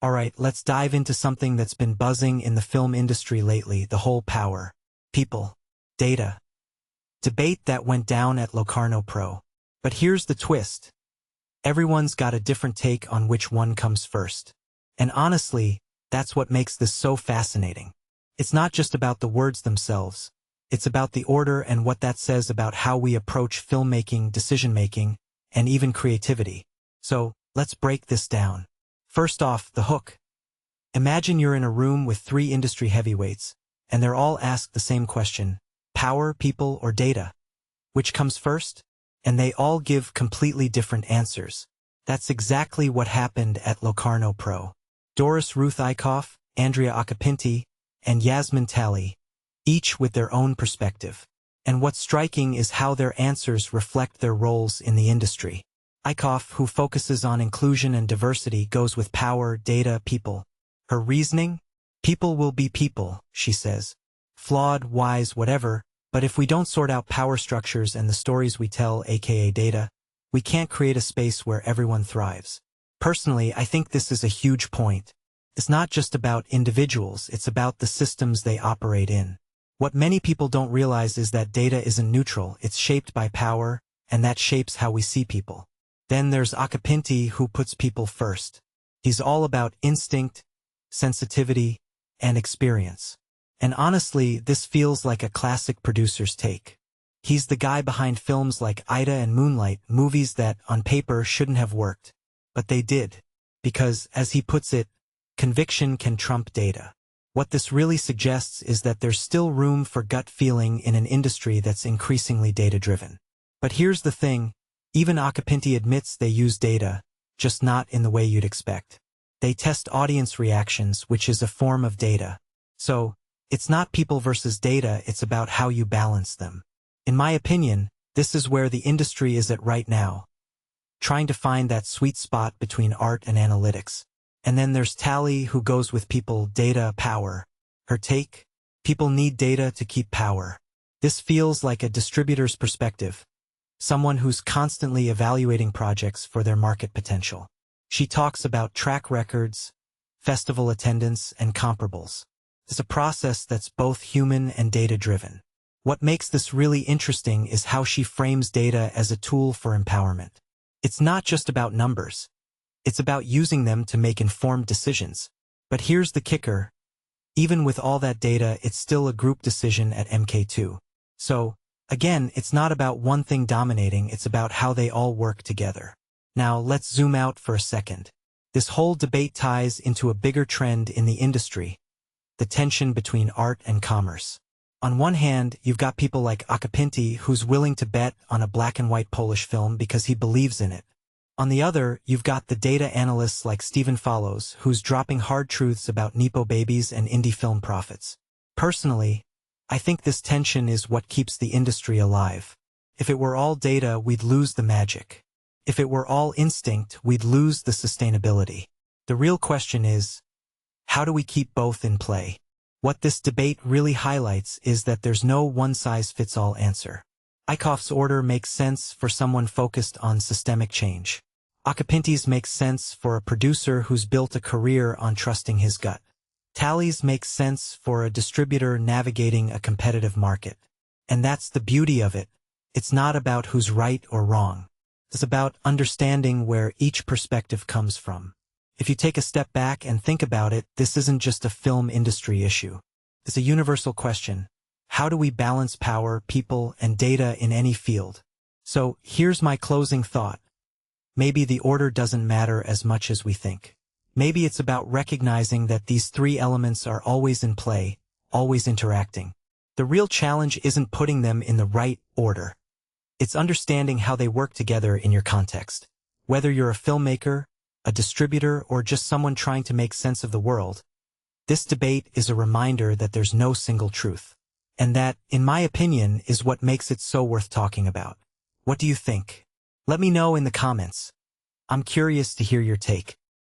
Alright, let's dive into something that's been buzzing in the film industry lately, the whole power, people, data debate that went down at Locarno Pro. But here's the twist. Everyone's got a different take on which one comes first. And honestly, that's what makes this so fascinating. It's not just about the words themselves. It's about the order and what that says about how we approach filmmaking, decision-making, and even creativity. So, let's break this down. First off, the hook. Imagine you're in a room with 3 industry heavyweights, and they're all asked the same question: power, people, or data? Which comes first? And they all give completely different answers. That's exactly what happened at Locarno Pro. Doris, Ruth Eikhof, Andrea Occhipinti, and Yasmine Talli, each with their own perspective. And what's striking is how their answers reflect their roles in the industry. Eikhof, who focuses on inclusion and diversity, goes with power, data, people. Her reasoning? People will be people, she says. Flawed, wise, whatever, but if we don't sort out power structures and the stories we tell, aka data, we can't create a space where everyone thrives. Personally, I think this is a huge point. It's not just about individuals, it's about the systems they operate in. What many people don't realize is that data isn't neutral, it's shaped by power, and that shapes how we see people. Then there's Occhipinti, who puts people first. He's all about instinct, sensitivity, and experience. And honestly, this feels like a classic producer's take. He's the guy behind films like Ida and Moonlight, movies that, on paper, shouldn't have worked. But they did. Because, as he puts it, conviction can trump data. What this really suggests is that there's still room for gut feeling in an industry that's increasingly data-driven. But here's the thing, even Occhipinti admits they use data, just not in the way you'd expect. They test audience reactions, which is a form of data. So, it's not people versus data, it's about how you balance them. In my opinion, this is where the industry is at right now, trying to find that sweet spot between art and analytics. And then there's Talli, who goes with people, data, power. Her take? People need data to keep power. This feels like a distributor's perspective, someone who's constantly evaluating projects for their market potential. She talks about track records, festival attendance, and comparables. It's a process that's both human and data-driven. What makes this really interesting is how she frames data as a tool for empowerment. It's not just about numbers. It's about using them to make informed decisions. But here's the kicker. Even with all that data, it's still a group decision at MK2. So, again, it's not about one thing dominating, it's about how they all work together. Now, let's zoom out for a second. This whole debate ties into a bigger trend in the industry: the tension between art and commerce. On one hand, you've got people like Occhipinti, who's willing to bet on a black-and-white Polish film because he believes in it. On the other, you've got the data analysts like Stephen Follows, who's dropping hard truths about Nepo babies and indie film profits. Personally, I think this tension is what keeps the industry alive. If it were all data, we'd lose the magic. If it were all instinct, we'd lose the sustainability. The real question is, how do we keep both in play? What this debate really highlights is that there's no one-size-fits-all answer. Eikhof's order makes sense for someone focused on systemic change. Occhipinti's makes sense for a producer who's built a career on trusting his gut. Talli's makes sense for a distributor navigating a competitive market. And that's the beauty of it. It's not about who's right or wrong. It's about understanding where each perspective comes from. If you take a step back and think about it, this isn't just a film industry issue. It's a universal question. How do we balance power, people, and data in any field? So, here's my closing thought. Maybe the order doesn't matter as much as we think. Maybe it's about recognizing that these 3 elements are always in play, always interacting. The real challenge isn't putting them in the right order. It's understanding how they work together in your context. Whether you're a filmmaker, a distributor, or just someone trying to make sense of the world, this debate is a reminder that there's no single truth. And that, in my opinion, is what makes it so worth talking about. What do you think? Let me know in the comments. I'm curious to hear your take.